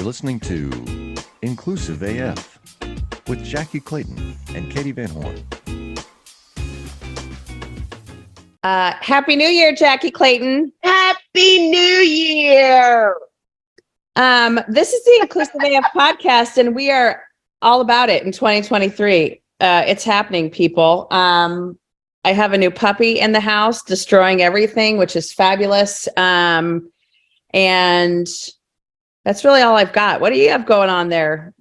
listening to Inclusive AF with Jackye Clayton and Katie Van Horn. Happy New Year, Jackye Clayton. Happy New Year. This is the Inclusive AF podcast, and we are all about it in 2023. It's happening, people. I have a new puppy in the house, destroying everything, which is fabulous. And that's really all I've got. What do you have going on there?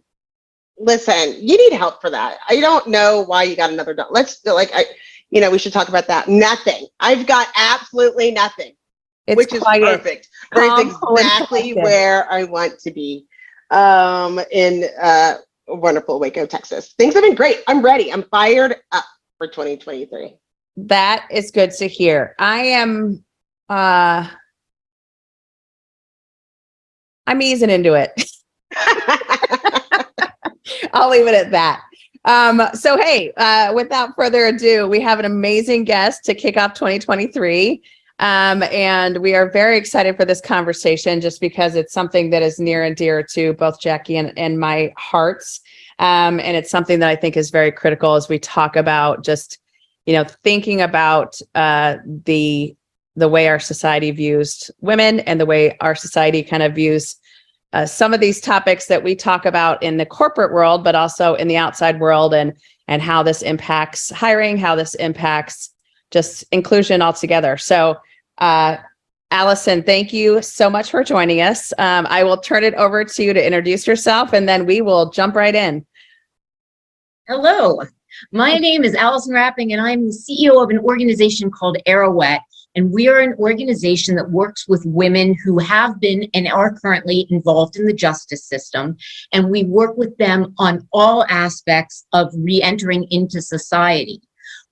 Listen, you need help for that. I don't know why you got another dog. We should talk about that. Nothing. I've got absolutely nothing, which is perfect. It's exactly where I want to be in wonderful Waco, Texas. Things have been great. I'm ready. I'm fired up for 2023. That is good to hear. I am, I'm easing into it. I'll leave it at that. Without further ado, we have an amazing guest to kick off 2023. And we are very excited for this conversation just because it's something that is near and dear to both Jackye and my hearts. And it's something that I think is very critical as we talk about just, thinking about the way our society views women and the way our society kind of views some of these topics that we talk about in the corporate world, but also in the outside world, and how this impacts hiring, how this impacts just inclusion altogether. So, Alison, thank you so much for joining us. I will turn it over to you to introduce yourself, and then we will jump right in. Hello, my name is Alison Rapping, and I'm the CEO of an organization called Arouet. And we are an organization that works with women who have been and are currently involved in the justice system. And we work with them on all aspects of re-entering into society.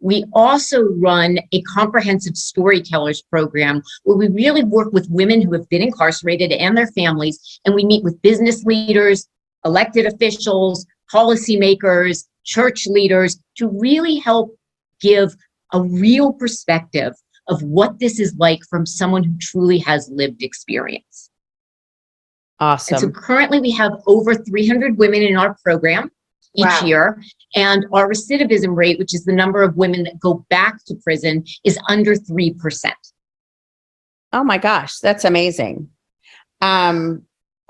We also run a comprehensive storytellers program where we really work with women who have been incarcerated and their families. And we meet with business leaders, elected officials, policymakers, church leaders to really help give a real perspective of what this is like from someone who truly has lived experience. Awesome. And so currently we have over 300 women in our program each year, and our recidivism rate, which is the number of women that go back to prison, is under 3%. Oh my gosh, that's amazing.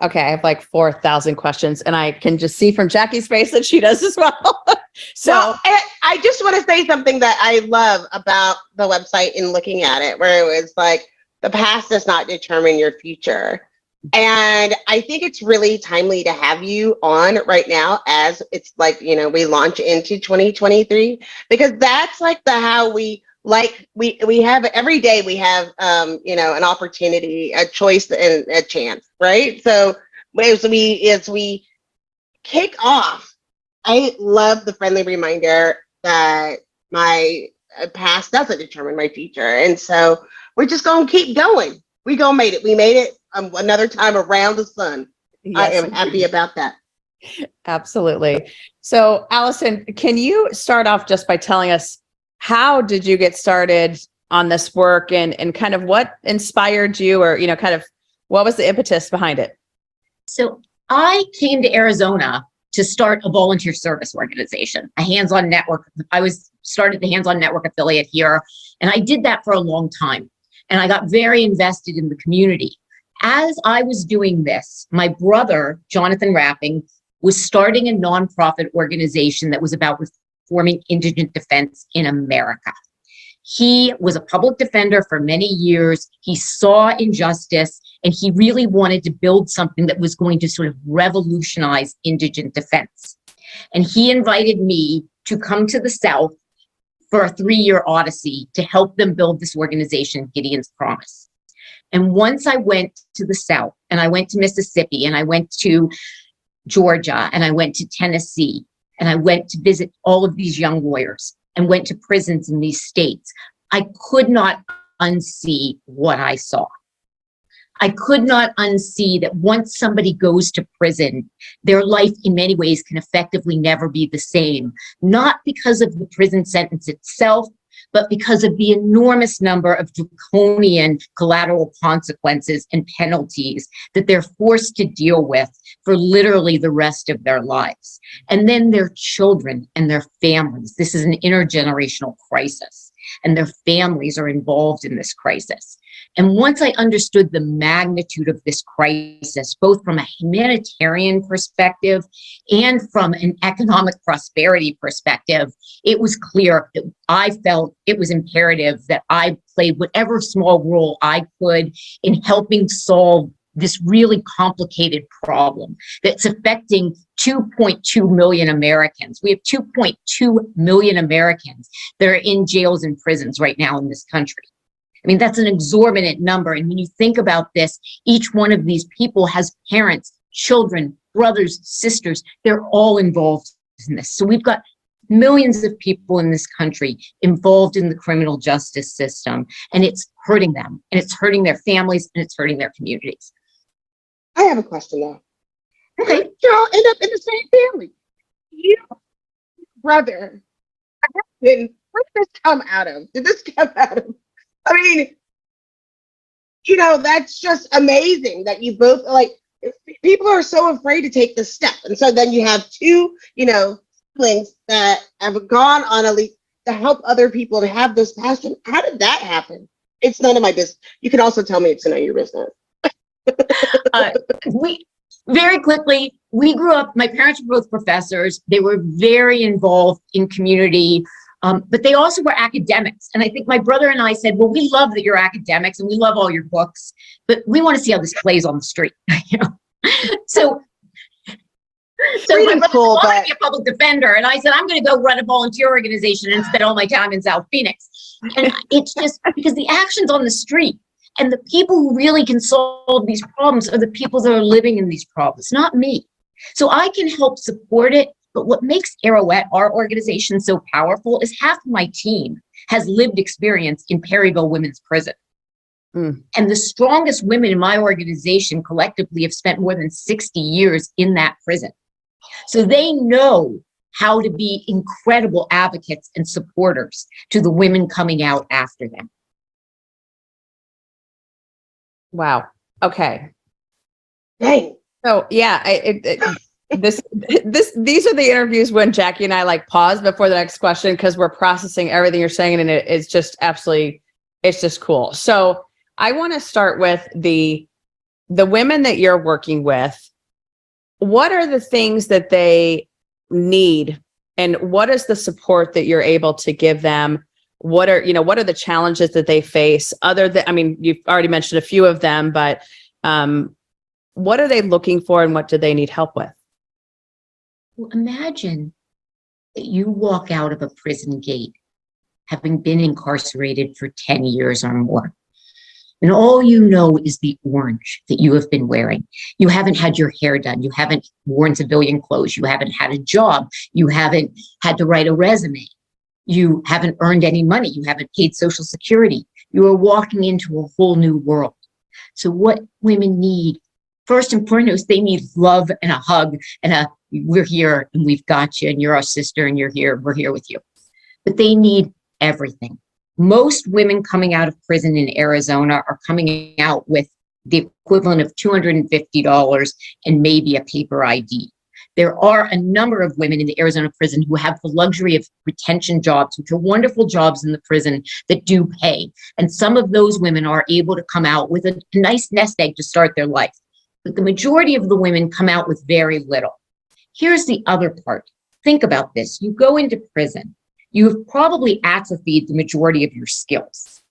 Okay, I have like 4,000 questions, and I can just see from Jackie's face that she does as well. I just want to say something that I love about the website in looking at it, where it was like, the past does not determine your future. And I think it's really timely to have you on right now as it's like, we launch into 2023, because that's like how we have every day we have, an opportunity, a choice and a chance, right? So as we kick off, I love the friendly reminder that my past doesn't determine my future. And so we're just going to keep going. We made it. We made it another time around the sun. Yes. I am happy about that. Absolutely. So, Alison, can you start off just by telling us, how did you get started on this work, and kind of what inspired you, or, kind of what was the impetus behind it? So I came to Arizona to start a volunteer service organization, a HandsOn Network. I started the HandsOn Network affiliate here, and I did that for a long time. And I got very invested in the community. As I was doing this, my brother, Jonathan Rapping, was starting a nonprofit organization that was about reforming indigent defense in America. He was a public defender for many years. He saw injustice, and he really wanted to build something that was going to sort of revolutionize indigent defense. And he invited me to come to the South for a 3-year odyssey to help them build this organization, Gideon's Promise. And once I went to the South, and I went to Mississippi, and I went to Georgia, and I went to Tennessee, and I went to visit all of these young lawyers and went to prisons in these states, I could not unsee what I saw. I could not unsee that once somebody goes to prison, their life in many ways can effectively never be the same, not because of the prison sentence itself, but because of the enormous number of draconian collateral consequences and penalties that they're forced to deal with for literally the rest of their lives. And then their children and their families. This is an intergenerational crisis, and their families are involved in this crisis. And once I understood the magnitude of this crisis, both from a humanitarian perspective and from an economic prosperity perspective, it was clear that I felt it was imperative that I played whatever small role I could in helping solve this really complicated problem that's affecting 2.2 million Americans. We have 2.2 million Americans that are in jails and prisons right now in this country. I mean, that's an exorbitant number. And when you think about this, each one of these people has parents, children, brothers, sisters. They're all involved in this. So we've got millions of people in this country involved in the criminal justice system, and it's hurting them, and it's hurting their families, and it's hurting their communities. I have a question though. Okay. Y'all end up in the same family. You, brother, where did this come out of? Did this come out of? I mean, that's just amazing that you both people are so afraid to take this step. And so then you have two, siblings that have gone on a leap to help other people to have this passion. How did that happen? It's none of my business. You can also tell me it's none of your business. We very quickly, we grew up, my parents were both professors. They were very involved in community. But they also were academics. And I think my brother and I said, well, we love that you're academics and we love all your books, but we want to see how this plays on the street. So my brother wanted to be a public defender. And I said, I'm going to go run a volunteer organization and spend all my time in South Phoenix. And it's just because the action's on the street, and the people who really can solve these problems are the people that are living in these problems, not me. So I can help support it. But what makes Arouet, our organization, so powerful is half of my team has lived experience in Perryville Women's Prison. And the strongest women in my organization collectively have spent more than 60 years in that prison. So they know how to be incredible advocates and supporters to the women coming out after them. Wow. Okay. Dang. So yeah, these are the interviews when Jackye and I pause before the next question, because we're processing everything you're saying, and it's just absolutely, it's just cool. So I want to start with the women that you're working with. What are the things that they need, and what is the support that you're able to give them? What are the challenges that they face? Other than, I mean, you've already mentioned a few of them, but what are they looking for, and what do they need help with? Well, imagine that you walk out of a prison gate having been incarcerated for 10 years or more, and all you know is the orange that you have been wearing. You haven't had your hair done. You haven't worn civilian clothes. You haven't had a job. You haven't had to write a resume. You haven't earned any money. You haven't paid Social Security. You are walking into a whole new world. So what women need, first and foremost, they need love and a hug and we're here and we've got you and you're our sister and you're here, we're here with you. But they need everything. Most women coming out of prison in Arizona are coming out with the equivalent of $250 and maybe a paper ID. There are a number of women in the Arizona prison who have the luxury of retention jobs, which are wonderful jobs in the prison that do pay. And some of those women are able to come out with a nice nest egg to start their life. But the majority of the women come out with very little. Here's the other part. Think about this. You go into prison. You have probably atrophied the majority of your skills.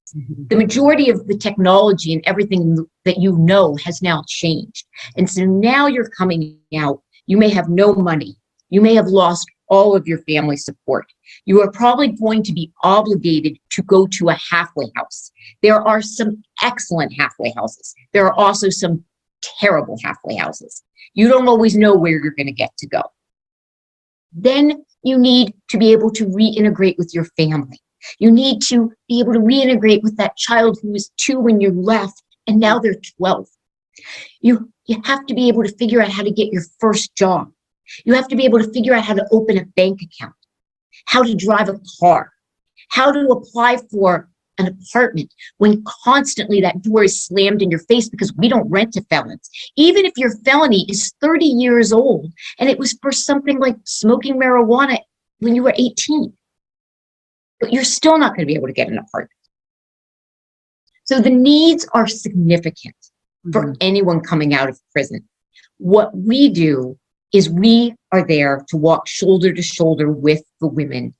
The majority of the technology and everything that you know has now changed. And so now you're coming out. You may have no money. You may have lost all of your family support. You are probably going to be obligated to go to a halfway house. There are some excellent halfway houses. There are also some terrible halfway houses. You don't always know where you're going to get to go. Then you need to be able to reintegrate with your family. You need to be able to reintegrate with that child who was 2 when you left, and now they're 12. You have to be able to figure out how to get your first job. You have to be able to figure out how to open a bank account, how to drive a car, how to apply for an apartment when constantly that door is slammed in your face because we don't rent to felons. Even if your felony is 30 years old and it was for something like smoking marijuana when you were 18, but you're still not going to be able to get an apartment. So the needs are significant for anyone coming out of prison. What we do is we are there to walk shoulder to shoulder with the women.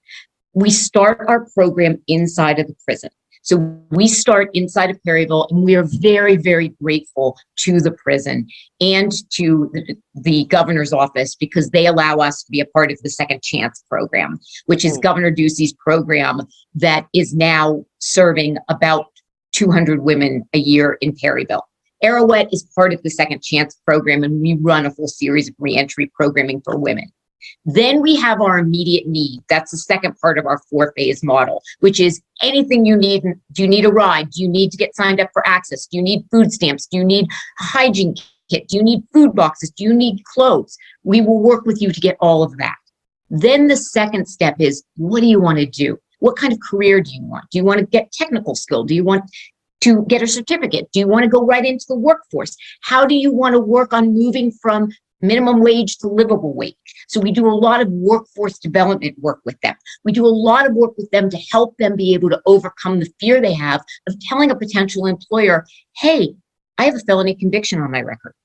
We start our program inside of the prison. So we start inside of Perryville, and we are very, very grateful to the prison and to the governor's office because they allow us to be a part of the Second Chance program, which is Governor Ducey's program that is now serving about 200 women a year in Perryville. Arouet is part of the Second Chance program, and we run a full series of reentry programming for women. Then we have our immediate need. That's the second part of our 4-phase model, which is anything you need. Do you need a ride? Do you need to get signed up for access? Do you need food stamps? Do you need a hygiene kit? Do you need food boxes? Do you need clothes? We will work with you to get all of that. Then the second step is, what do you want to do? What kind of career do you want? Do you want to get technical skill? Do you want to get a certificate? Do you want to go right into the workforce? How do you want to work on moving from minimum wage to livable wage? So we do a lot of workforce development work with them. We do a lot of work with them to help them be able to overcome the fear they have of telling a potential employer, hey, I have a felony conviction on my record.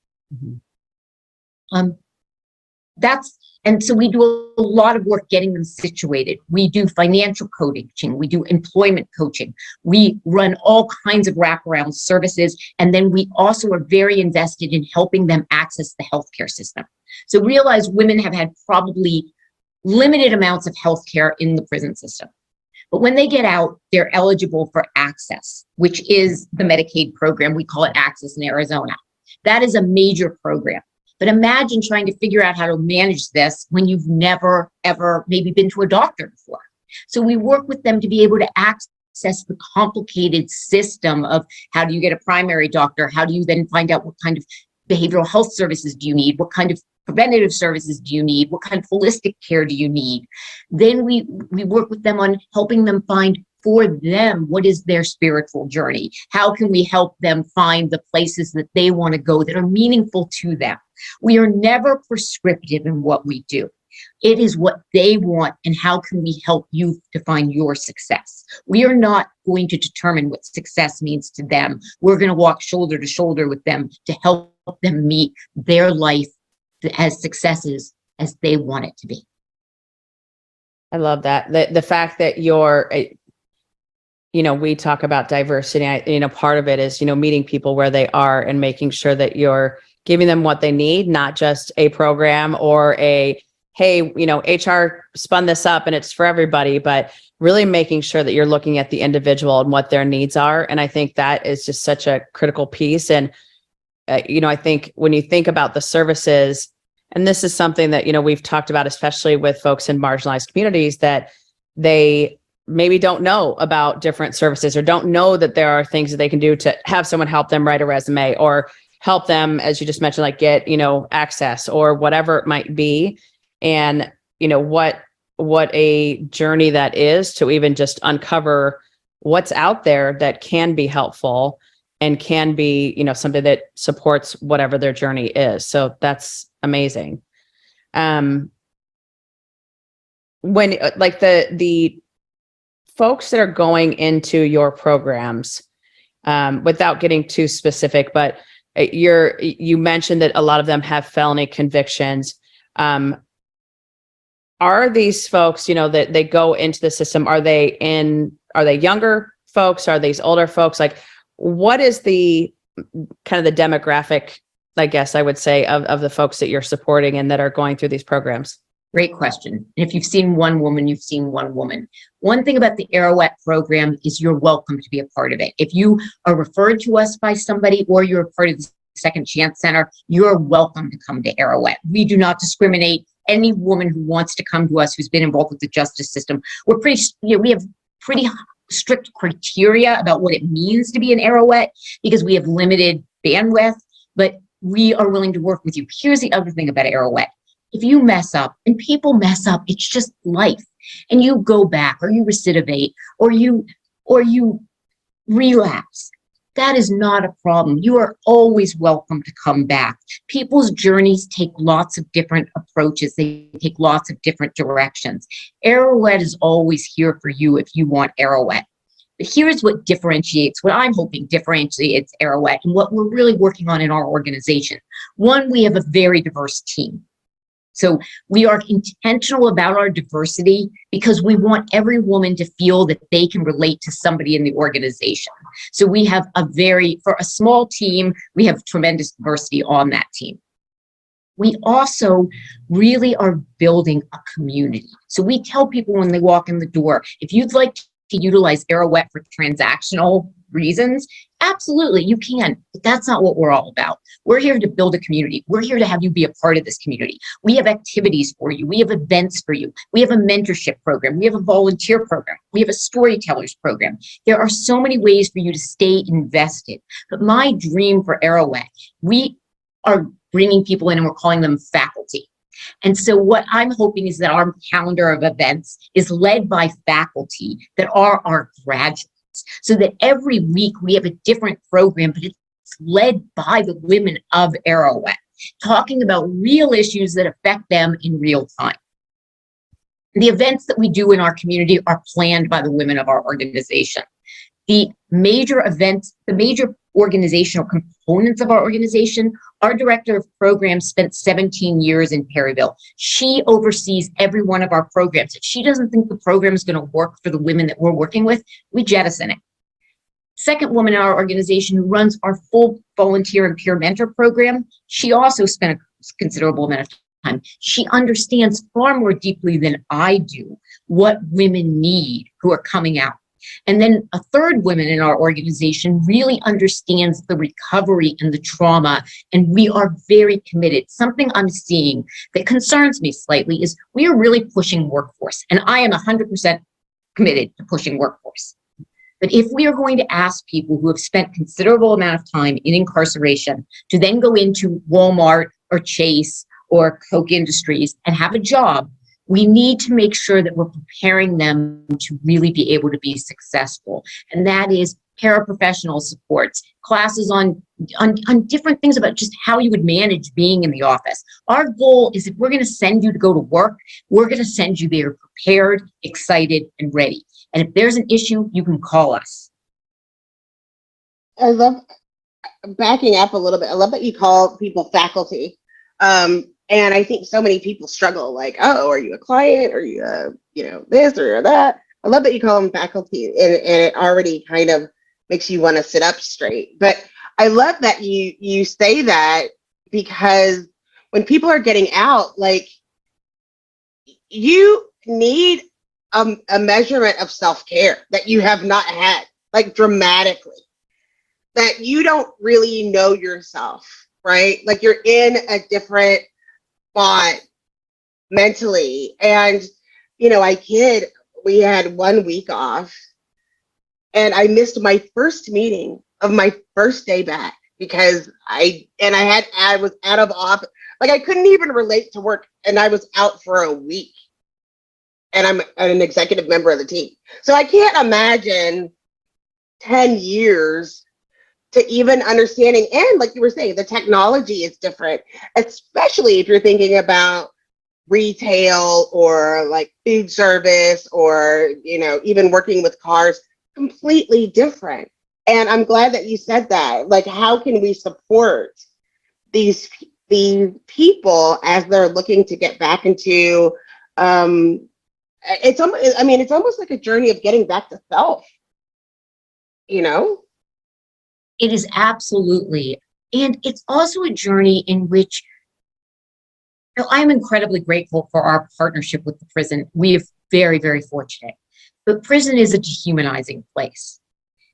And so we do a lot of work getting them situated. We do financial coaching. We do employment coaching. We run all kinds of wraparound services. And then we also are very invested in helping them access the healthcare system. So realize women have had probably limited amounts of healthcare in the prison system. But when they get out, they're eligible for access, which is the Medicaid program. We call it Access in Arizona. That is a major program. But imagine trying to figure out how to manage this when you've never, ever maybe been to a doctor before. So we work with them to be able to access the complicated system of how do you get a primary doctor? How do you then find out what kind of behavioral health services do you need? What kind of preventative services do you need? What kind of holistic care do you need? Then we work with them on helping them find for them, what is their spiritual journey? How can we help them find the places that they want to go that are meaningful to them? We are never prescriptive in what we do. It is what they want, and how can we help you define your success? We are not going to determine what success means to them. We're going to walk shoulder to shoulder with them to help them meet their life as successes as they want it to be. I love that. The fact that you're, we talk about diversity. Part of it is, meeting people where they are and making sure that you're giving them what they need, not just a program or a, hey, HR spun this up and it's for everybody, but really making sure that you're looking at the individual and what their needs are. And I think that is just such a critical piece. And, I think when you think about the services, and this is something that, we've talked about, especially with folks in marginalized communities, that they maybe don't know about different services or don't know that there are things that they can do to have someone help them write a resume or help them, as you just mentioned, like get, access or whatever it might be. And, what a journey that is to even just uncover what's out there that can be helpful and can be, something that supports whatever their journey is. So that's amazing. When like the folks that are going into your programs, without getting too specific, but you mentioned that a lot of them have felony convictions. Are these folks, that they go into the system, are they younger folks? Are these older folks? Like, what is the kind of the demographic, I guess I would say, of the folks that you're supporting and that are going through these programs? Great question. And if you've seen one woman, you've seen one woman. One thing about the Arouet program is you're welcome to be a part of it. If you are referred to us by somebody or you're a part of the Second Chance Center, you're welcome to come to Arouet. We do not discriminate. Any woman who wants to come to us who's been involved with the justice system, we have pretty strict criteria about what it means to be an Arouet because we have limited bandwidth, but we are willing to work with you. Here's the other thing about Arouet. If you mess up, and people mess up, it's just life. and you go back or you recidivate or you relapse, that is not a problem. You are always welcome to come back. People's journeys take lots of different approaches. They take lots of different directions. Arouet is always here for you if you want Arouet. But here's what differentiates, what I'm hoping differentiates Arouet and what we're really working on in our organization. One, we have a very diverse team. So we are intentional about our diversity because we want every woman to feel that they can relate to somebody in the organization. So we have for a small team, we have tremendous diversity on that team. We also really are building a community. So we tell people when they walk in the door, if you'd like to utilize Arouet for transactional reasons, absolutely, you can, but that's not what we're all about. We're here to build a community. We're here to have you be a part of this community. We have activities for you. We have events for you. We have a mentorship program. We have a volunteer program. We have a storytellers program. There are so many ways for you to stay invested. But my dream for Arouet, we are bringing people in and we're calling them faculty. And so what I'm hoping is that our calendar of events is led by faculty that are our graduates, so that every week we have a different program, but it's led by the women of Arouet, talking about real issues that affect them in real time. The events that we do in our community are planned by the women of our organization. The major events, the major organizational components of our organization, our director of programs spent 17 years in Perryville. She oversees every one of our programs. If she doesn't think the program is going to work for the women that we're working with, we jettison it. Second woman in our organization who runs our full volunteer and peer mentor program, she also spent a considerable amount of time. She understands far more deeply than I do what women need who are coming out. And then a third woman in our organization really understands the recovery and the trauma, and we are very committed. Something I'm seeing that concerns me slightly is we are really pushing workforce, and I am 100% committed to pushing workforce. But if we are going to ask people who have spent considerable amount of time in incarceration to then go into Walmart or Chase or Coke Industries and have a job, we need to make sure that we're preparing them to really be able to be successful. And that is paraprofessional supports, classes on different things about just how you would manage being in the office. Our goal is if we're going to send you to go to work, we're going to send you there prepared, excited, and ready. And if there's an issue, you can call us. I love, backing up a little bit, I love that you call people faculty. And I think so many people struggle, like, oh, are you a client? Are you this or that? I love that you call them faculty, and it already kind of makes you want to sit up straight. But I love that you say that, because when people are getting out, like, you need a measurement of self-care that you have not had, like, dramatically, that you don't really know yourself, right? Like, you're in a different spot mentally. And, we had 1 week off, and I missed my first meeting of my first day back because I was out of office. Like, I couldn't even relate to work, and I was out for a week. And I'm an executive member of the team. So I can't imagine 10 years to even understanding. And like you were saying, the technology is different, especially if you're thinking about retail or like food service or, even working with cars, completely different. And I'm glad that you said that. Like, how can we support these people as they're looking to get back into, it's almost like a journey of getting back to self, It is absolutely. And it's also a journey in which I'm incredibly grateful for our partnership with the prison. We are very, very fortunate. But prison is a dehumanizing place.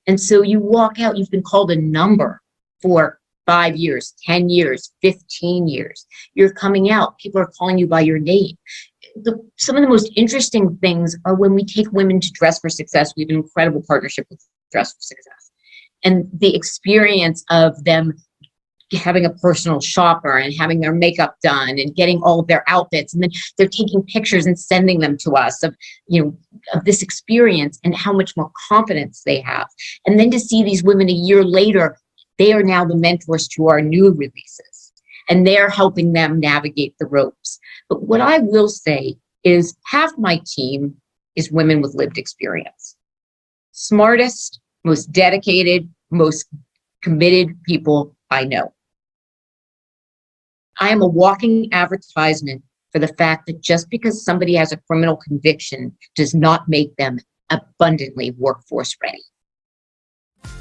And so you walk out, you've been called a number for 5 years, 10 years, 15 years. You're coming out, people are calling you by your name. Some of the most interesting things are when we take women to Dress for Success. We have an incredible partnership with Dress for Success. And the experience of them having a personal shopper and having their makeup done and getting all of their outfits. And then they're taking pictures and sending them to us of, of this experience and how much more confidence they have. And then to see these women a year later, they are now the mentors to our new releases, and they're helping them navigate the ropes. But what I will say is half my team is women with lived experience. Smartest, most dedicated, most committed people I know. I am a walking advertisement for the fact that just because somebody has a criminal conviction does not make them abundantly workforce ready.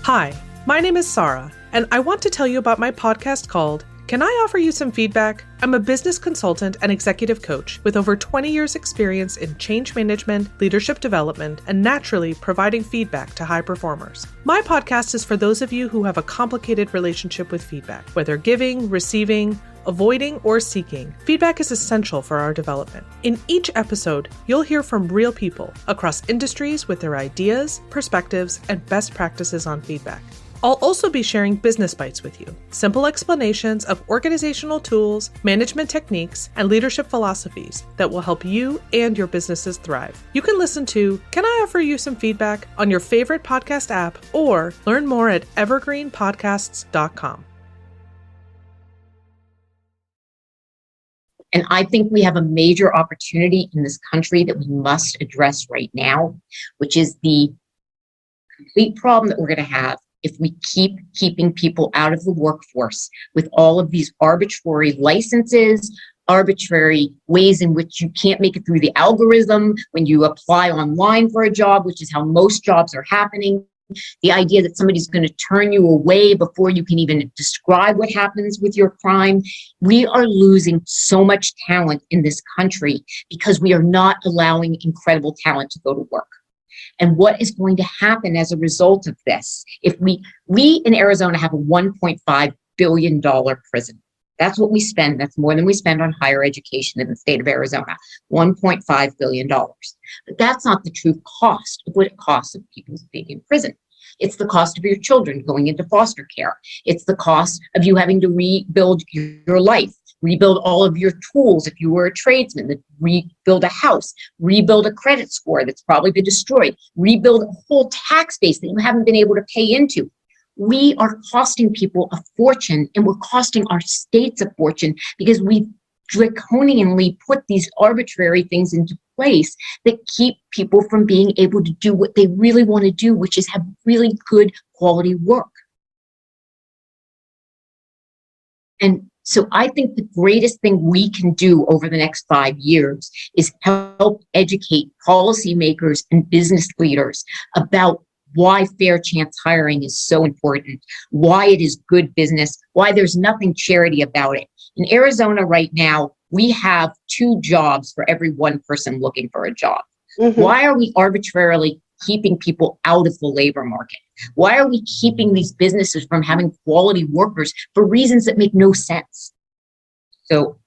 Hi, my name is Sarah, and I want to tell you about my podcast called Can I Offer You Some Feedback? I'm a business consultant and executive coach with over 20 years experience in change management, leadership development, and naturally providing feedback to high performers. My podcast is for those of you who have a complicated relationship with feedback, whether giving, receiving, avoiding, or seeking. Feedback is essential for our development. In each episode, you'll hear from real people across industries with their ideas, perspectives, and best practices on feedback. I'll also be sharing business bites with you, simple explanations of organizational tools, management techniques, and leadership philosophies that will help you and your businesses thrive. You can listen to Can I Offer You Some Feedback on your favorite podcast app, or learn more at evergreenpodcasts.com. And I think we have a major opportunity in this country that we must address right now, which is the complete problem that we're going to have if we keep keeping people out of the workforce with all of these arbitrary licenses, arbitrary ways in which you can't make it through the algorithm when you apply online for a job, which is how most jobs are happening. The idea that somebody's going to turn you away before you can even describe what happens with your crime. We are losing so much talent in this country because we are not allowing incredible talent to go to work. And what is going to happen as a result of this? If we in Arizona have a $1.5 billion prison. That's what we spend. That's more than we spend on higher education in the state of Arizona, $1.5 billion. But that's not the true cost of what it costs of people being in prison. It's the cost of your children going into foster care. It's the cost of you having to rebuild your life, rebuild all of your tools if you were a tradesman, rebuild a house, rebuild a credit score that's probably been destroyed, rebuild a whole tax base that you haven't been able to pay into. We are costing people a fortune, and we're costing our states a fortune because we've draconianly put these arbitrary things into place that keep people from being able to do what they really want to do, which is have really good quality work. And so I think the greatest thing we can do over the next 5 years is help educate policymakers and business leaders about why fair chance hiring is so important, why it is good business, why there's nothing charity about it. In Arizona right now, we have 2 jobs for every 1 person looking for a job. Mm-hmm. Why are we arbitrarily keeping people out of the labor market? Why are we keeping these businesses from having quality workers for reasons that make no sense? So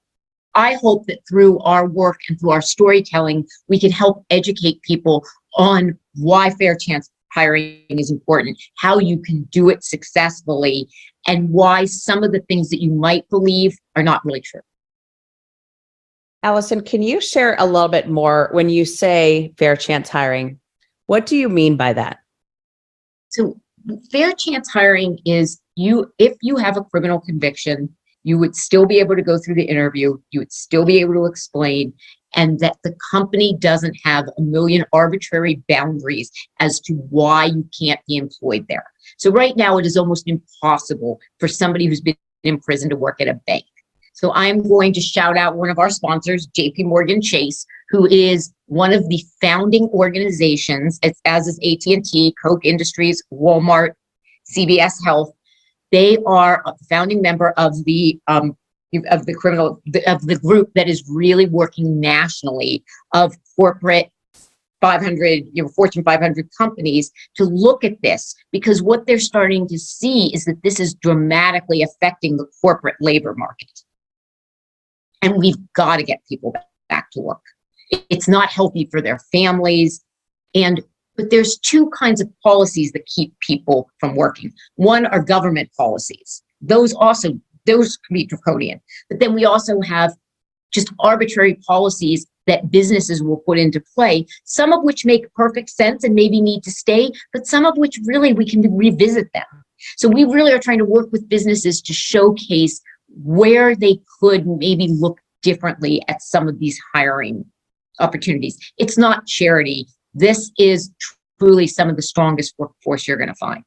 I hope that through our work and through our storytelling, we can help educate people on why fair chance hiring is important, how you can do it successfully, and why some of the things that you might believe are not really true. Alison, can you share a little bit more when you say fair chance hiring? What do you mean by that? So fair chance hiring is if you have a criminal conviction, you would still be able to go through the interview, you would still be able to explain, and that the company doesn't have a million arbitrary boundaries as to why you can't be employed there. So right now it is almost impossible for somebody who's been in prison to work at a bank. So I'm going to shout out one of our sponsors, JP Chase, who is one of the founding organizations, as is AT&T, Koch Industries, Walmart, CVS Health. They are a founding member of the group that is really working nationally of corporate 500, Fortune 500 companies to look at this, because what they're starting to see is that this is dramatically affecting the corporate labor market. And we've got to get people back to work. It's not healthy for their families. But there's 2 kinds of policies that keep people from working. One are government policies. Those also those can be draconian. But then we also have just arbitrary policies that businesses will put into play, some of which make perfect sense and maybe need to stay, but some of which really we can revisit them. So we really are trying to work with businesses to showcase where they could maybe look differently at some of these hiring opportunities. It's not charity. This is truly some of the strongest workforce you're going to find.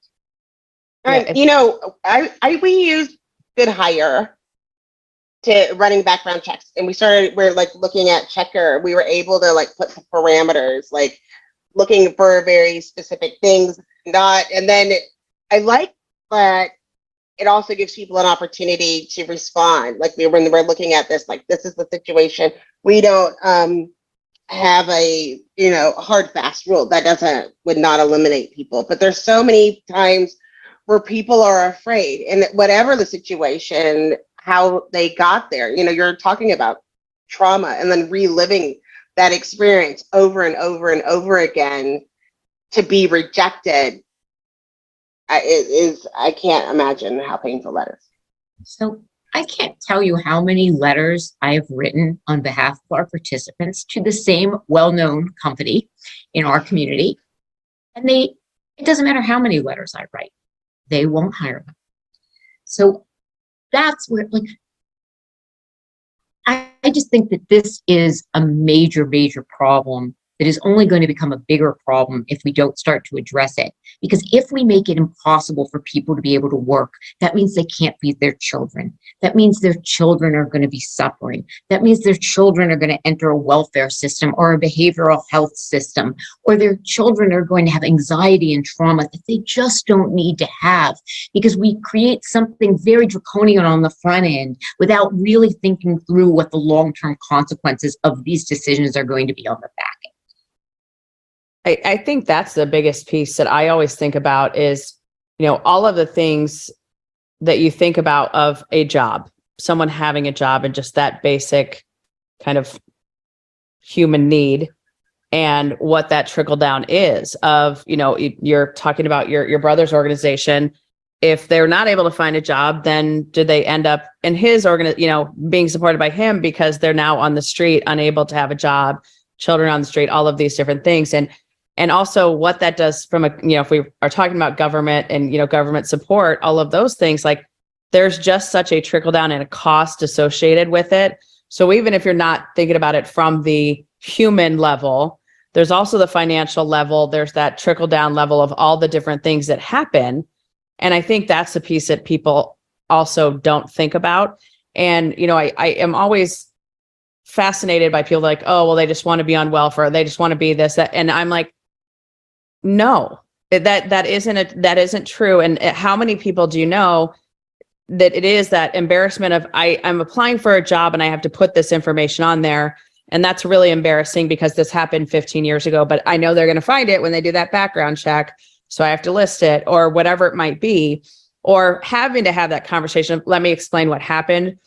And, we use Good Hire to running background checks, and we're like looking at Checker. We were able to like put the parameters, like looking for very specific things, and then I like that it also gives people an opportunity to respond. Like when we're looking at this, like this is the situation. We don't have a hard fast rule that would not eliminate people, but there's so many times where people are afraid, and whatever the situation, how they got there. You're talking about trauma and then reliving that experience over and over and over again to be rejected. I can't imagine how painful that is. So I can't tell you how many letters I have written on behalf of our participants to the same well-known company in our community. And it doesn't matter how many letters I write, they won't hire them. So that's where, I just think that this is a major, major problem that is only going to become a bigger problem if we don't start to address it. Because if we make it impossible for people to be able to work, that means they can't feed their children. That means their children are going to be suffering. That means their children are going to enter a welfare system or a behavioral health system, or their children are going to have anxiety and trauma that they just don't need to have, because we create something very draconian on the front end without really thinking through what the long-term consequences of these decisions are going to be on the back end. I think that's the biggest piece that I always think about is, all of the things that you think about of a job, someone having a job, and just that basic kind of human need, and what that trickle down is of, you're talking about your brother's organization. If they're not able to find a job, then do they end up in his being supported by him because they're now on the street, unable to have a job, children on the street, all of these different things. And also what that does from if we are talking about government and, government support, all of those things, like there's just such a trickle down and a cost associated with it. So even if you're not thinking about it from the human level, there's also the financial level. There's that trickle down level of all the different things that happen. And I think that's the piece that people also don't think about. And, I am always fascinated by people like, oh, well, they just want to be on welfare. They just want to be this, that. And I'm like, no, that isn't true. And how many people do you know that it is that embarrassment of I'm applying for a job and I have to put this information on there. And that's really embarrassing because this happened 15 years ago, but I know they're going to find it when they do that background check. So I have to list it, or whatever it might be, or having to have that conversation of, let me explain what happened.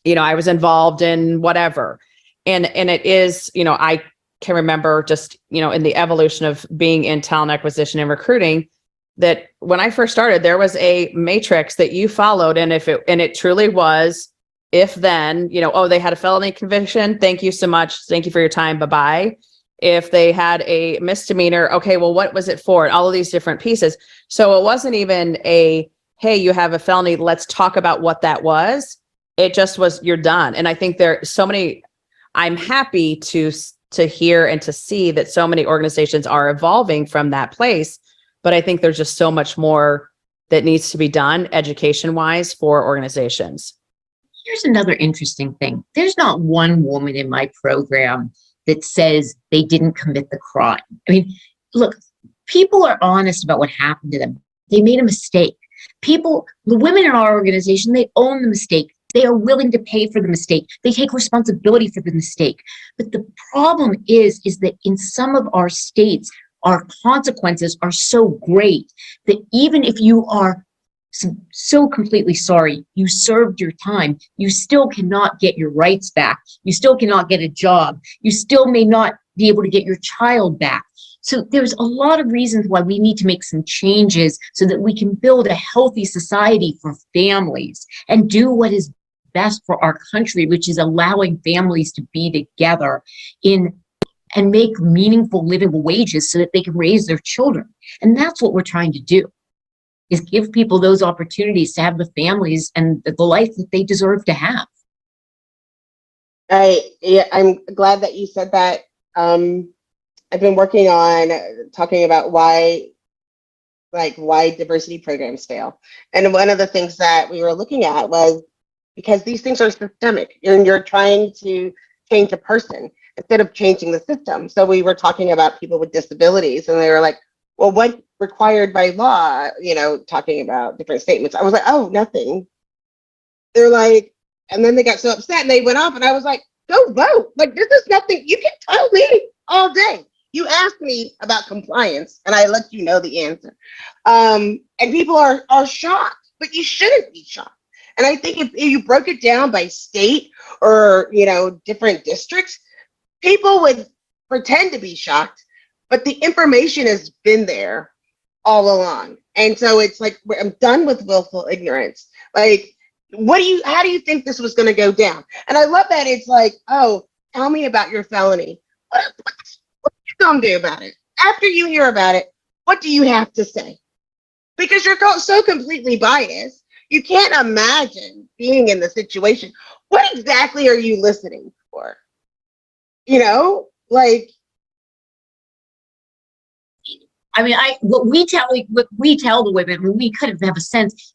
I was involved in whatever. And it is, I can remember just, in the evolution of being in talent acquisition and recruiting, that when I first started, there was a matrix that you followed. And it truly was, if then, they had a felony conviction. Thank you so much. Thank you for your time. Bye-bye. If they had a misdemeanor, okay, well, what was it for? And all of these different pieces. So it wasn't even hey, you have a felony, let's talk about what that was. It just was, you're done. And I think there are so many, I'm happy to hear and to see that so many organizations are evolving from that place. But I think there's just so much more that needs to be done education-wise for organizations. Here's another interesting thing. There's not one woman in my program that says they didn't commit the crime. I mean, look, people are honest about what happened to them. They made a mistake. The women in our organization, they own the mistake. They are willing to pay for the mistake. They take responsibility for the mistake. But the problem is that in some of our states, our consequences are so great that even if you are so completely sorry, you served your time, you still cannot get your rights back. You still cannot get a job. You still may not be able to get your child back. So there's a lot of reasons why we need to make some changes so that we can build a healthy society for families and do what is best for our country, which is allowing families to be together and make meaningful livable wages so that they can raise their children. And that's what we're trying to do, is give people those opportunities to have the families and the life that they deserve to have. I'm glad that you said that. I've been working on talking about why diversity programs fail. And one of the things that we were looking at was because these things are systemic and you're trying to change a person instead of changing the system. So we were talking about people with disabilities and they were like, well, what required by law, talking about different statements. I was like, oh, nothing. They're like, and then they got so upset and they went off and I was like, go vote. Like, this is nothing. You can tell me all day. You asked me about compliance and I let you know the answer. And people are shocked, but you shouldn't be shocked. And I think if you broke it down by state or, different districts, people would pretend to be shocked, but the information has been there all along. And so it's like, I'm done with willful ignorance. Like, how do you think this was going to go down? And I love that it's like, oh, tell me about your felony. What are you going to do about it? After you hear about it, what do you have to say? Because you're so completely biased. You can't imagine being in the situation. What exactly are you listening for? I mean, what we tell the women, we kind of have a sense.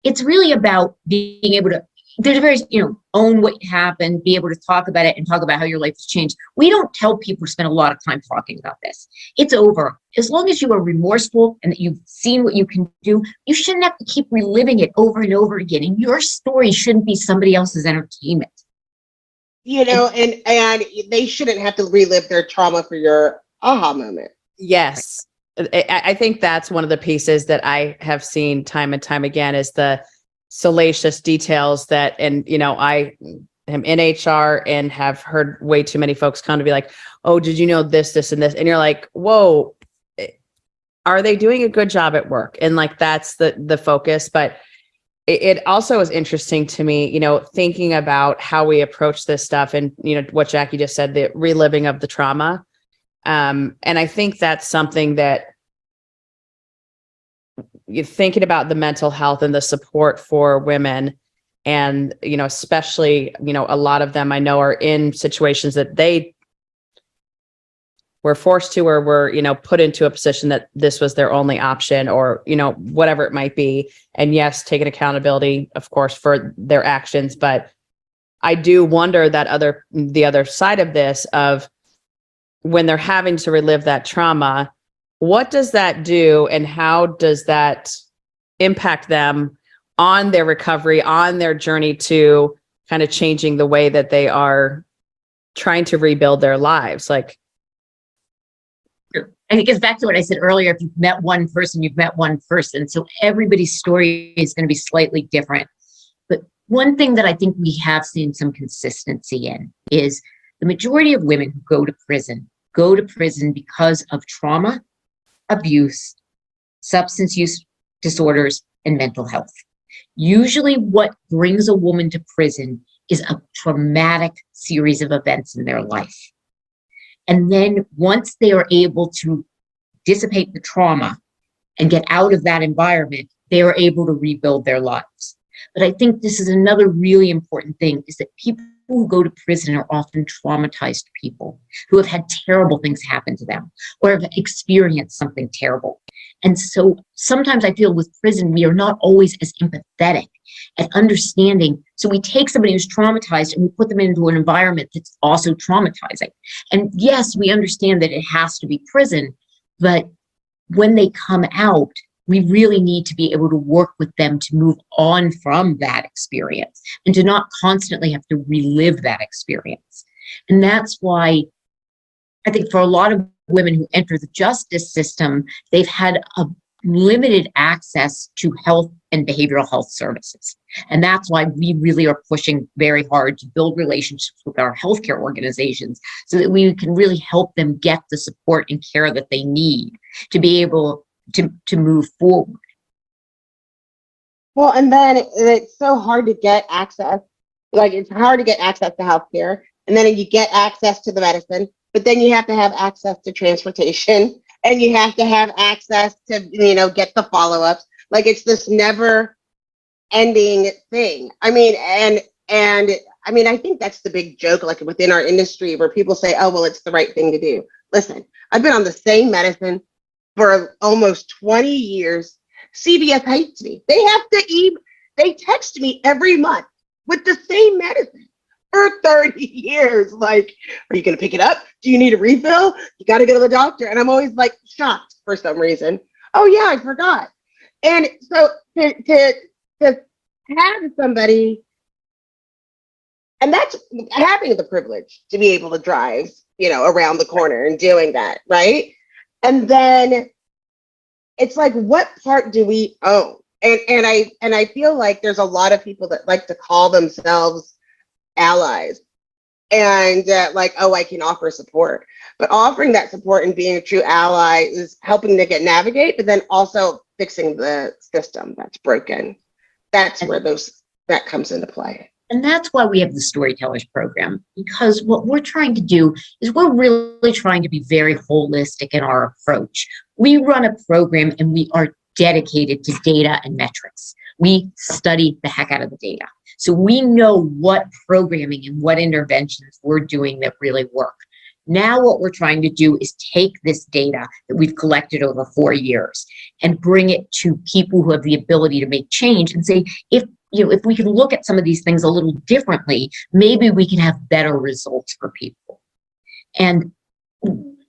It's really about being able to. There's a very, own what happened, be able to talk about it and talk about how your life has changed. We don't tell people to spend a lot of time talking about this. It's over. As long as you are remorseful and that you've seen what you can do, you shouldn't have to keep reliving it over and over again. And your story shouldn't be somebody else's entertainment. And they shouldn't have to relive their trauma for your aha moment. Yes. I think that's one of the pieces that I have seen time and time again is the salacious details that, and, I am in HR and have heard way too many folks come to be like, oh, did you know this, this, and this? And you're like, whoa, are they doing a good job at work? And like, that's the focus. But it also is interesting to me, thinking about how we approach this stuff and, what Jackye just said, the reliving of the trauma. And I think that's something that you're thinking about the mental health and the support for women. And, especially, a lot of them I know are in situations that they were forced to, or were, put into a position that this was their only option or, whatever it might be. And yes, taking accountability, of course, for their actions. But I do wonder that the other side of this of when they're having to relive that trauma, what does that do and how does that impact them on their recovery, on their journey to kind of changing the way that they are trying to rebuild their lives? Like, I think it's back to what I said earlier. If you've met one person, you've met one person. So everybody's story is going to be slightly different. But one thing that I think we have seen some consistency in is the majority of women who go to prison because of trauma, abuse, substance use disorders, and mental health. Usually what brings a woman to prison is a traumatic series of events in their life. And then once they are able to dissipate the trauma and get out of that environment, they are able to rebuild their lives. But I think this is another really important thing, is that people who go to prison are often traumatized people who have had terrible things happen to them or have experienced something terrible. And so sometimes I feel with prison, we are not always as empathetic at understanding. So we take somebody who's traumatized and we put them into an environment that's also traumatizing. And yes, we understand that it has to be prison, but when they come out, we really need to be able to work with them to move on from that experience and to not constantly have to relive that experience. And that's why I think for a lot of women who enter the justice system, they've had limited access to health and behavioral health services. And that's why we really are pushing very hard to build relationships with our healthcare organizations so that we can really help them get the support and care that they need to be able to move forward. Well, and then it's so hard to get access. Like, it's hard to get access to healthcare, and then you get access to the medicine, but then you have to have access to transportation, and you have to have access to, get the follow-ups. Like, it's this never ending thing. I mean, and I mean, I think that's the big joke, like within our industry, where people say, oh, well, it's the right thing to do. Listen, I've been on the same medicine for almost 20 years. CVS hates me. They text me every month with the same medicine for 30 years. Like, are you going to pick it up? Do you need a refill? You got to go to the doctor. And I'm always like shocked for some reason. Oh yeah, I forgot. And so to have somebody, and that's having the privilege to be able to drive, around the corner and doing that, right? And then it's like, what part do we own? And I feel like there's a lot of people that like to call themselves allies and like, oh, I can offer support. But offering that support and being a true ally is helping to navigate, but then also fixing the system that's broken. That's where that comes into play. And that's why we have the Storytellers program, because what we're trying to do is we're really trying to be very holistic in our approach. We run a program and we are dedicated to data and metrics. We study the heck out of the data. So we know what programming and what interventions we're doing that really work. Now what we're trying to do is take this data that we've collected over 4 years and bring it to people who have the ability to make change and say, if we can look at some of these things a little differently, maybe we can have better results for people. And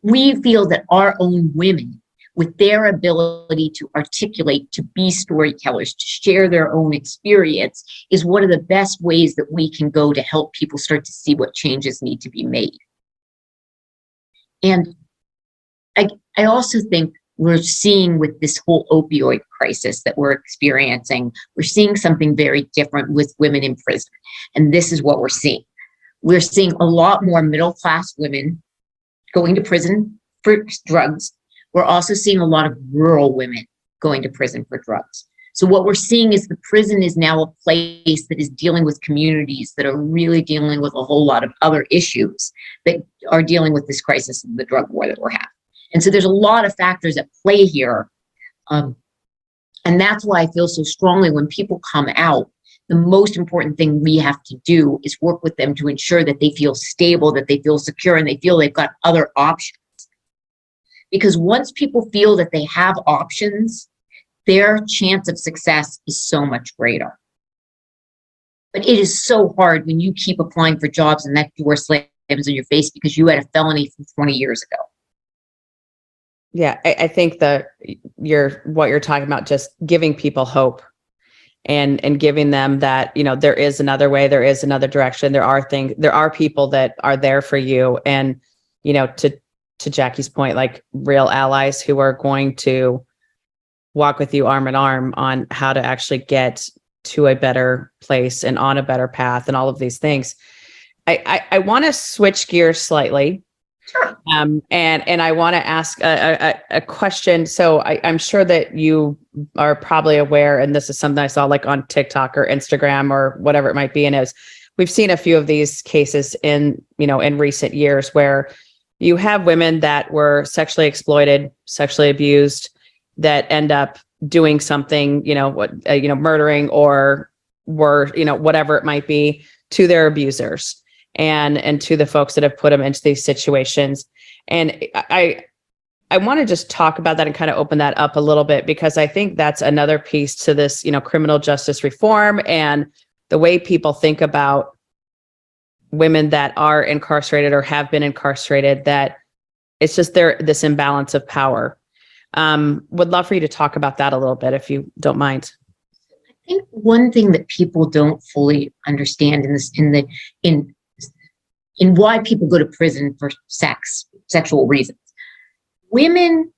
we feel that our own women, with their ability to articulate, to be storytellers, to share their own experience, is one of the best ways that we can go to help people start to see what changes need to be made. And I also think we're seeing with this whole opioid crisis that we're experiencing, we're seeing something very different with women in prison. And this is what we're seeing. We're seeing a lot more middle-class women going to prison for drugs. We're also seeing a lot of rural women going to prison for drugs. So what we're seeing is the prison is now a place that is dealing with communities that are really dealing with a whole lot of other issues that are dealing with this crisis of the drug war that we're having. And so there's a lot of factors at play here. And that's why I feel so strongly when people come out, the most important thing we have to do is work with them to ensure that they feel stable, that they feel secure, and they feel they've got other options. Because once people feel that they have options, their chance of success is so much greater. But it is so hard when you keep applying for jobs and that door slams in your face because you had a felony from 20 years ago. Yeah, I think what you're talking about, just giving people hope and giving them that, there is another way, there is another direction. There are people that are there for you. And, to Jackie's point, like real allies who are going to walk with you arm in arm on how to actually get to a better place and on a better path and all of these things. I want to switch gears slightly. Sure. And I want to ask a question. So I'm sure that you are probably aware, and this is something I saw like on TikTok or Instagram or whatever it might be. And we've seen a few of these cases in recent years where you have women that were sexually exploited, sexually abused, that end up doing something, murdering or were, whatever it might be, to their abusers and to the folks that have put them into these situations. And I want to just talk about that and kind of open that up a little bit, because I think that's another piece to this, criminal justice reform and the way people think about women that are incarcerated or have been incarcerated, that it's just this imbalance of power. Would love for you to talk about that a little bit, if you don't mind. I think one thing that people don't fully understand in why people go to prison for sexual reasons. Women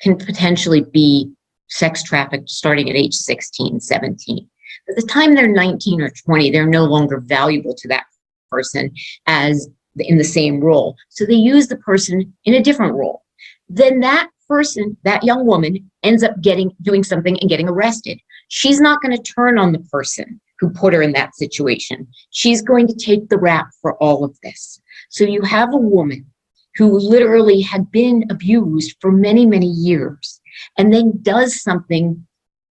can potentially be sex trafficked starting at age 16, 17. By the time they're 19 or 20, they're no longer valuable to that person as in the same role. So they use the person in a different role. Then that person, that young woman, ends up doing something and getting arrested. She's not going to turn on the person who put her in that situation. She's going to take the rap for all of this. So you have a woman who literally had been abused for many, many years, and then does something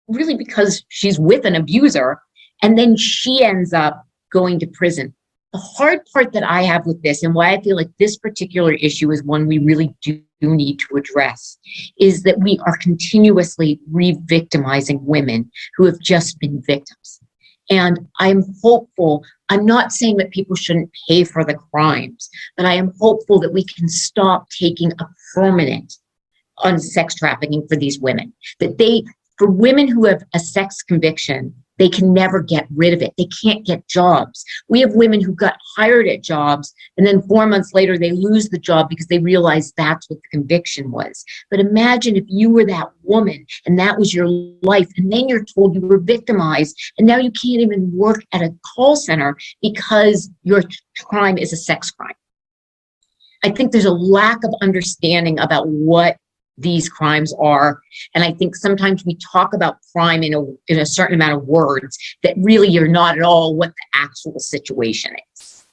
really because she's with an abuser, and then she ends up going to prison. The hard part that I have with this, and why I feel like this particular issue is one we really do need to address, is that we are continuously re-victimizing women who have just been victims. And I'm hopeful, I'm not saying that people shouldn't pay for the crimes, but I am hopeful that we can stop taking a permanent on sex trafficking for these women. That for women who have a sex conviction, they can never get rid of it. They can't get jobs. We have women who got hired at jobs, and then 4 months later, they lose the job because they realize that's what the conviction was. But imagine if you were that woman and that was your life, and then you're told you were victimized, and now you can't even work at a call center because your crime is a sex crime. I think there's a lack of understanding about what these crimes are. And I think sometimes we talk about crime in a certain amount of words that really are not at all what the actual situation is.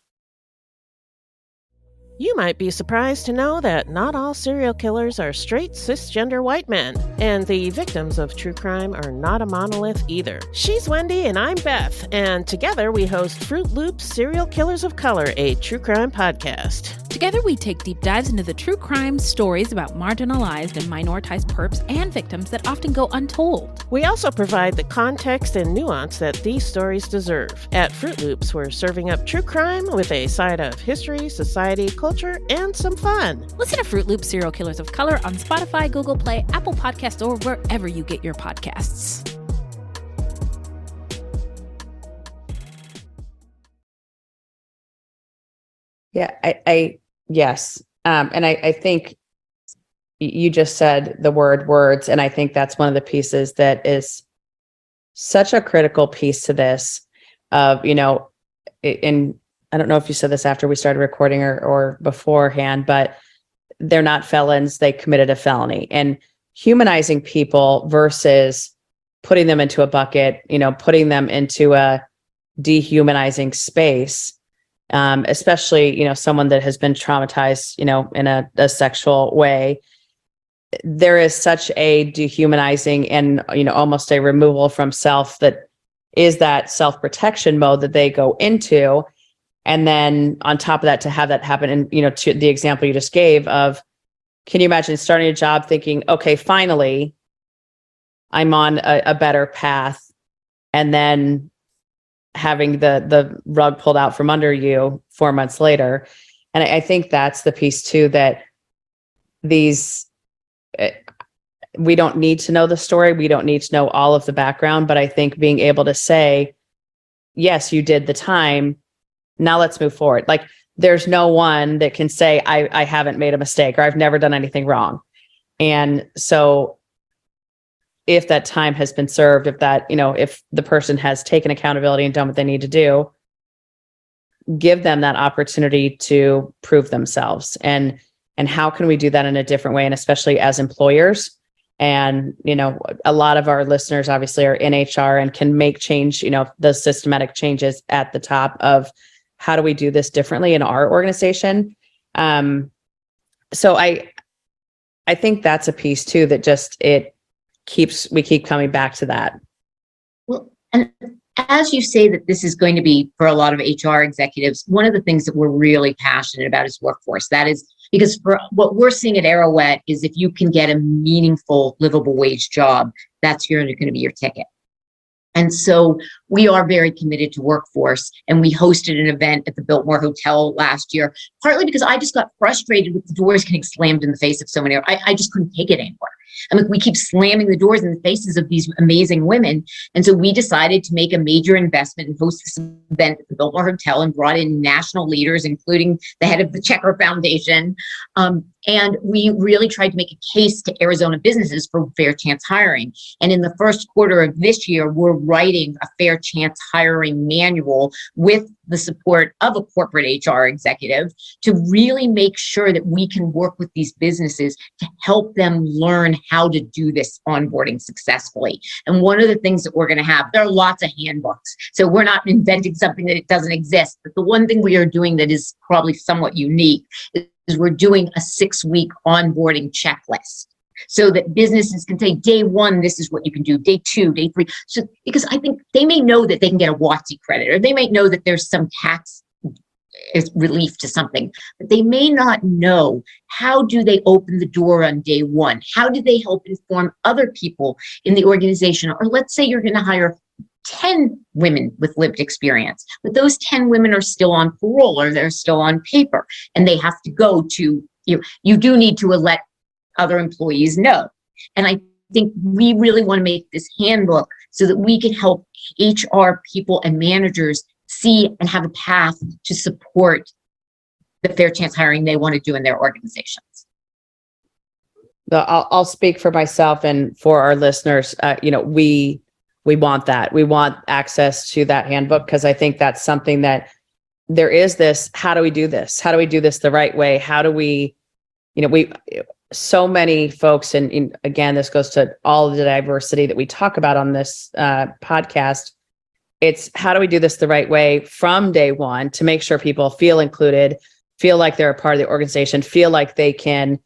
You might be surprised to know that not all serial killers are straight cisgender white men, and the victims of true crime are not a monolith either. She's Wendy and I'm Beth, and together we host Fruit Loops Serial Killers of Color, a true crime podcast. Together we take deep dives into the true crime stories about marginalized and minoritized perps and victims that often go untold. We also provide the context and nuance that these stories deserve. At Fruit Loops, we're serving up true crime with a side of history, society, culture, and some fun. Listen to Fruit Loops Serial Killers of Color on Spotify, Google Play, Apple Podcasts, or wherever you get your podcasts. Yeah, yes. And I think you just said the word words, and I think that's one of the pieces that is such a critical piece to this of, and I don't know if you said this after we started recording or beforehand, but they're not felons. They committed a felony, and humanizing people versus putting them into a bucket, putting them into a dehumanizing space. Especially, someone that has been traumatized, in a sexual way, there is such a dehumanizing and, almost a removal from self that is that self-protection mode that they go into. And then on top of that, to have that happen, and, to the example you just gave of, can you imagine starting a job thinking, okay, finally, I'm on a better path, and then having the rug pulled out from under you 4 months later. And I think that's the piece too, that we don't need to know the story. We don't need to know all of the background, but I think being able to say, yes, you did the time. Now let's move forward. Like, there's no one that can say, I haven't made a mistake, or I've never done anything wrong. And so if that time has been served, if that, if the person has taken accountability and done what they need to do, give them that opportunity to prove themselves. And how can we do that in a different way? And especially as employers, and, a lot of our listeners obviously are in HR and can make change, the systematic changes at the top of how do we do this differently in our organization. So I think that's a piece too, that just, we keep coming back to that. Well, and as you say that this is going to be for a lot of HR executives, one of the things that we're really passionate about is workforce. That is because for what we're seeing at Arouet is if you can get a meaningful, livable wage job, that's going to be your ticket. And so we are very committed to workforce, and we hosted an event at the Biltmore Hotel last year, partly because I just got frustrated with the doors getting slammed in the face of so many. I just couldn't take it anymore. I mean, we keep slamming the doors in the faces of these amazing women. And so we decided to make a major investment and host this event at the Biltmore Hotel and brought in national leaders, including the head of the Jackye Foundation. And we really tried to make a case to Arizona businesses for fair chance hiring. And in the first quarter of this year, we're writing a fair chance hiring manual with the support of a corporate HR executive to really make sure that we can work with these businesses to help them learn how to do this onboarding successfully. And one of the things that we're going to have, there are lots of handbooks. So we're not inventing something that it doesn't exist. But the one thing we are doing that is probably somewhat unique is we're doing a 6-week onboarding checklist, so that businesses can say, day 1, this is what you can do, day 2, day 3. So, because I think they may know that they can get a WOTC credit, or they might know that there's some tax relief to something, but they may not know how do they open the door on day 1? How do they help inform other people in the organization? Or let's say you're going to hire 10 women with lived experience, but those 10 women are still on parole or they're still on paper, and they have to go to, you do need to let other employees know. And I think we really want to make this handbook so that we can help HR people and managers see and have a path to support the fair chance hiring they want to do in their organizations. I'll speak for myself and for our listeners. We want that. We want access to that handbook, because I think that's something that there is this, how do we do this? How do we do this the right way? How do we, so many folks, and again, this goes to all of the diversity that we talk about on this podcast. It's how do we do this the right way from day 1 to make sure people feel included, feel like they're a part of the organization, feel like they can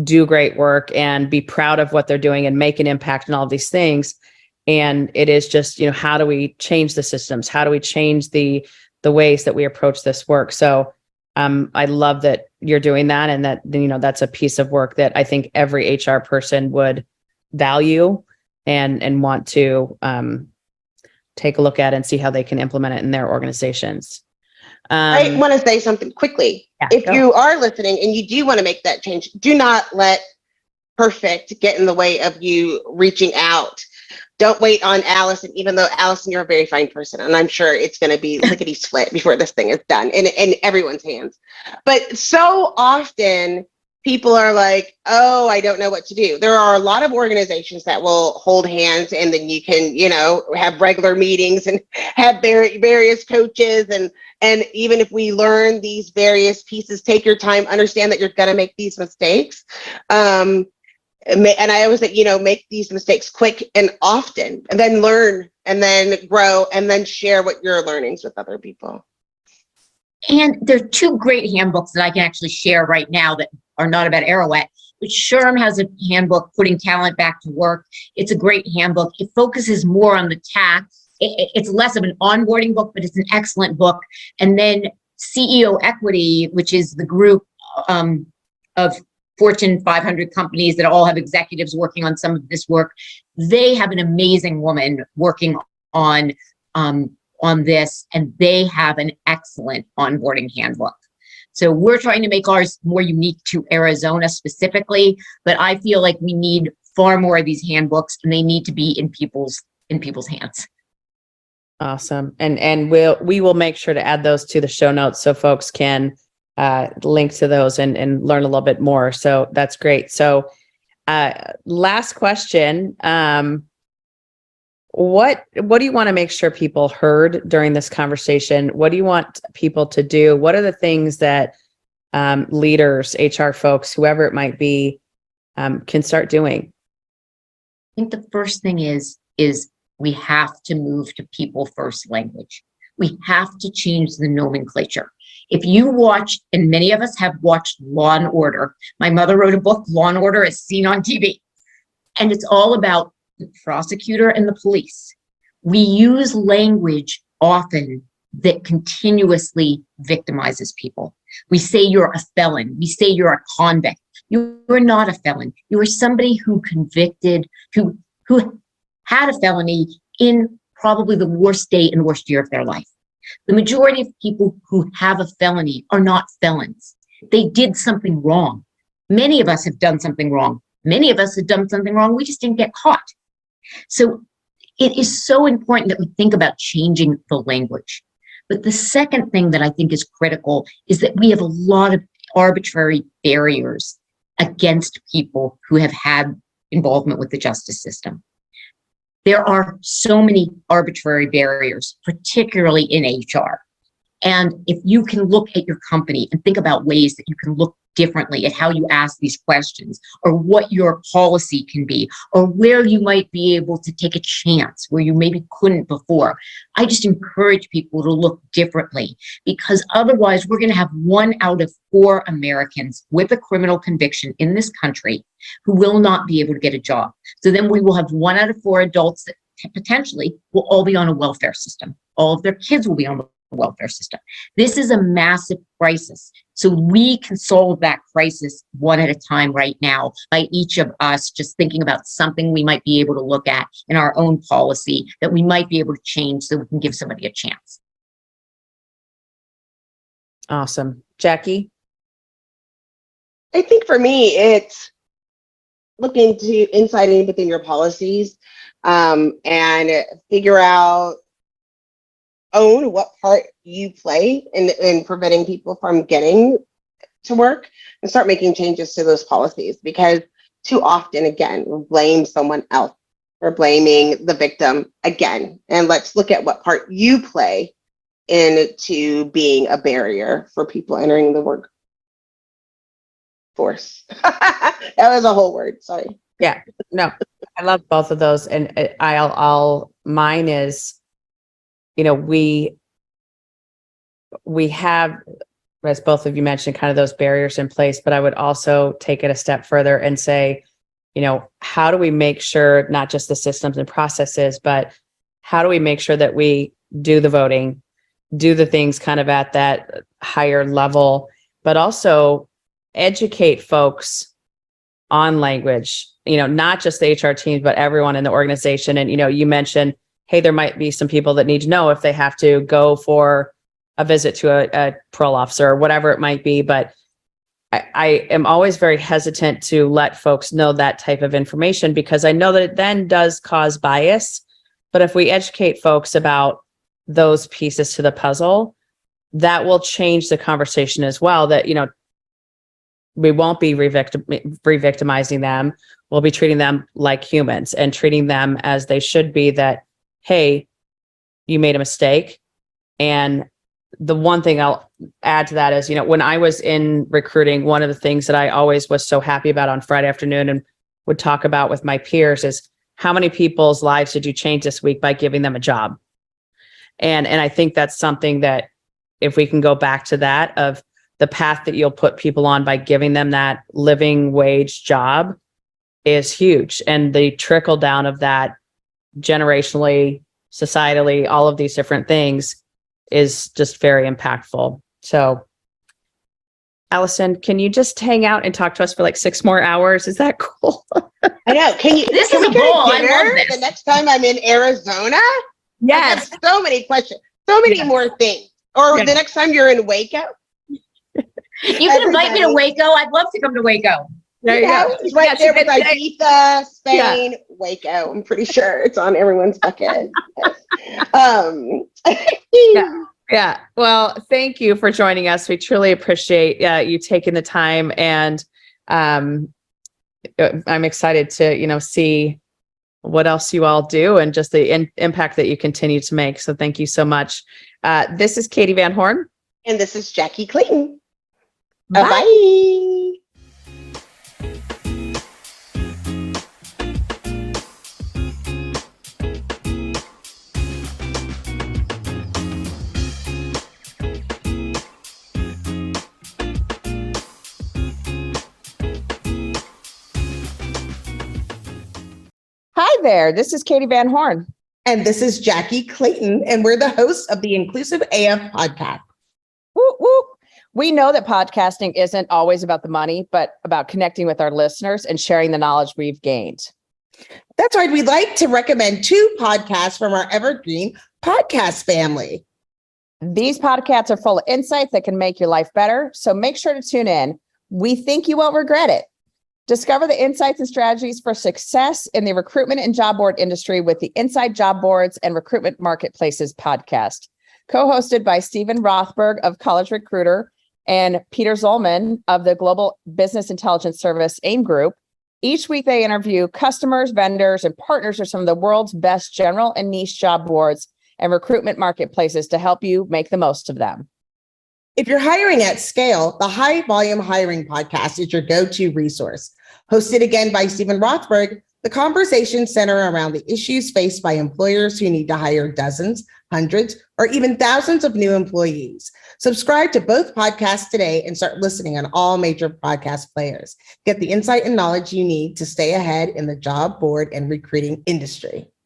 do great work and be proud of what they're doing and make an impact in all of these things. And it is just, how do we change the systems? How do we change the ways that we approach this work? So I love that you're doing that, and that, that's a piece of work that I think every HR person would value and want to take a look at and see how they can implement it in their organizations. I want to say something quickly. Yeah, if you are listening and you do want to make that change, do not let perfect get in the way of you reaching out. Don't wait on Alison, even though Alison, you're a very fine person, and I'm sure it's going to be lickety split before this thing is done in everyone's hands. But so often people are like, oh, I don't know what to do. There are a lot of organizations that will hold hands, and then you can, have regular meetings and have various coaches. And even if we learn these various pieces, take your time, understand that you're going to make these mistakes. And I always say, make these mistakes quick and often, and then learn, and then grow, and then share what your learnings with other people. And there are 2 great handbooks that I can actually share right now that are not about Arouet. But SHRM has a handbook, Putting Talent Back to Work. It's a great handbook. It focuses more on the tax. It's less of an onboarding book, but it's an excellent book. And then CEO Equity, which is the group of Fortune 500 companies that all have executives working on some of this work. They have an amazing woman working on this, and they have an excellent onboarding handbook. So we're trying to make ours more unique to Arizona specifically, but I feel like we need far more of these handbooks, and they need to be in people's hands. Awesome. And we will make sure to add those to the show notes so folks can link to those and learn a little bit more. So that's great. So last question. What do you want to make sure people heard during this conversation? What do you want people to do? What are the things that leaders, HR folks, whoever it might be, can start doing? I think the first thing is we have to move to people first language. We have to change the nomenclature. If you watch, and many of us have watched Law and Order. My mother wrote a book, Law and Order as Seen on TV. And it's all about the prosecutor and the police. We use language often that continuously victimizes people. We say you're a felon. We say you're a convict. You are not a felon. You are somebody who had a felony in probably the worst day and worst year of their life. The majority of people who have a felony are not felons. They did something wrong. Many of us have done something wrong. Many of us had done something wrong. We just didn't get caught. So it is so important that we think about changing the language. But the second thing that I think is critical is that we have a lot of arbitrary barriers against people who have had involvement with the justice system. There are so many arbitrary barriers, particularly in HR. And if you can look at your company and think about ways that you can look differently at how you ask these questions, or what your policy can be, or where you might be able to take a chance where you maybe couldn't before, I just encourage people to look differently, because otherwise we're going to have 1 out of 4 Americans with a criminal conviction in this country who will not be able to get a job. So then we will have 1 out of 4 adults that potentially will all be on a welfare system. All of their kids will be on the welfare system. This is a massive crisis. So we can solve that crisis one at a time right now by each of us just thinking about something we might be able to look at in our own policy that we might be able to change so we can give somebody a chance. Awesome. Jackye? I think for me, it's looking to inside and within your policies, and figure out, own what part you play in preventing people from getting to work, and start making changes to those policies. Because too often, again, we blame someone else. We're blaming the victim again. And let's look at what part you play into being a barrier for people entering the workforce. That was a whole word. Sorry. Yeah, no, I love both of those. And mine is, we have, as both of you mentioned, kind of those barriers in place, but I would also take it a step further and say, how do we make sure not just the systems and processes, but how do we make sure that we do the voting, do the things kind of at that higher level, but also educate folks on language, not just the HR teams, but everyone in the organization. And, you mentioned, hey, there might be some people that need to know if they have to go for a visit to a parole officer or whatever it might be. But I am always very hesitant to let folks know that type of information, because I know that it then does cause bias. But if we educate folks about those pieces to the puzzle, that will change the conversation as well, that, we won't be re-victimizing them. We'll be treating them like humans and treating them as they should be, that, hey, you made a mistake. And the one thing I'll add to that is, when I was in recruiting, one of the things that I always was so happy about on Friday afternoon and would talk about with my peers is, how many people's lives did you change this week by giving them a job? And I think that's something that, if we can go back to that, of the path that you'll put people on by giving them that living wage job, is huge. And the trickle down of that generationally, societally, all of these different things is just very impactful. So, Alison, can you just hang out and talk to us for like 6 more hours? Is that cool? I know. Can we is a get goal. a dinner the next time I'm in Arizona? Yes. I have so many questions, so many more things. Or the next time you're in Waco. You can invite me to Waco. I'd love to come to Waco. There you go. It's right there with Ibiza, Spain, Waco. I'm pretty sure it's on everyone's bucket. Yeah. Well, thank you for joining us. We truly appreciate you taking the time, and I'm excited to, see what else you all do and just the impact that you continue to make. So thank you so much. This is Katee Van Horn. And this is Jackye Clayton. Bye. Bye. Hi there. This is Katee Van Horn. And this is Jackye Clayton, and we're the hosts of the Inclusive AF podcast. Woo, woo. We know that podcasting isn't always about the money, but about connecting with our listeners and sharing the knowledge we've gained. That's right. We'd like to recommend 2 podcasts from our evergreen podcast family. These podcasts are full of insights that can make your life better. So make sure to tune in. We think you won't regret it. Discover the insights and strategies for success in the recruitment and job board industry with the Inside Job Boards and Recruitment Marketplaces podcast, co-hosted by Stephen Rothberg of College Recruiter and Peter Zollman of the Global Business Intelligence Service AIM Group. Each week, they interview customers, vendors, and partners of some of the world's best general and niche job boards and recruitment marketplaces to help you make the most of them. If you're hiring at scale, the High Volume Hiring Podcast is your go-to resource. Hosted again by Stephen Rothberg, the conversations center around the issues faced by employers who need to hire dozens, hundreds, or even thousands of new employees. Subscribe to both podcasts today and start listening on all major podcast players. Get the insight and knowledge you need to stay ahead in the job board and recruiting industry.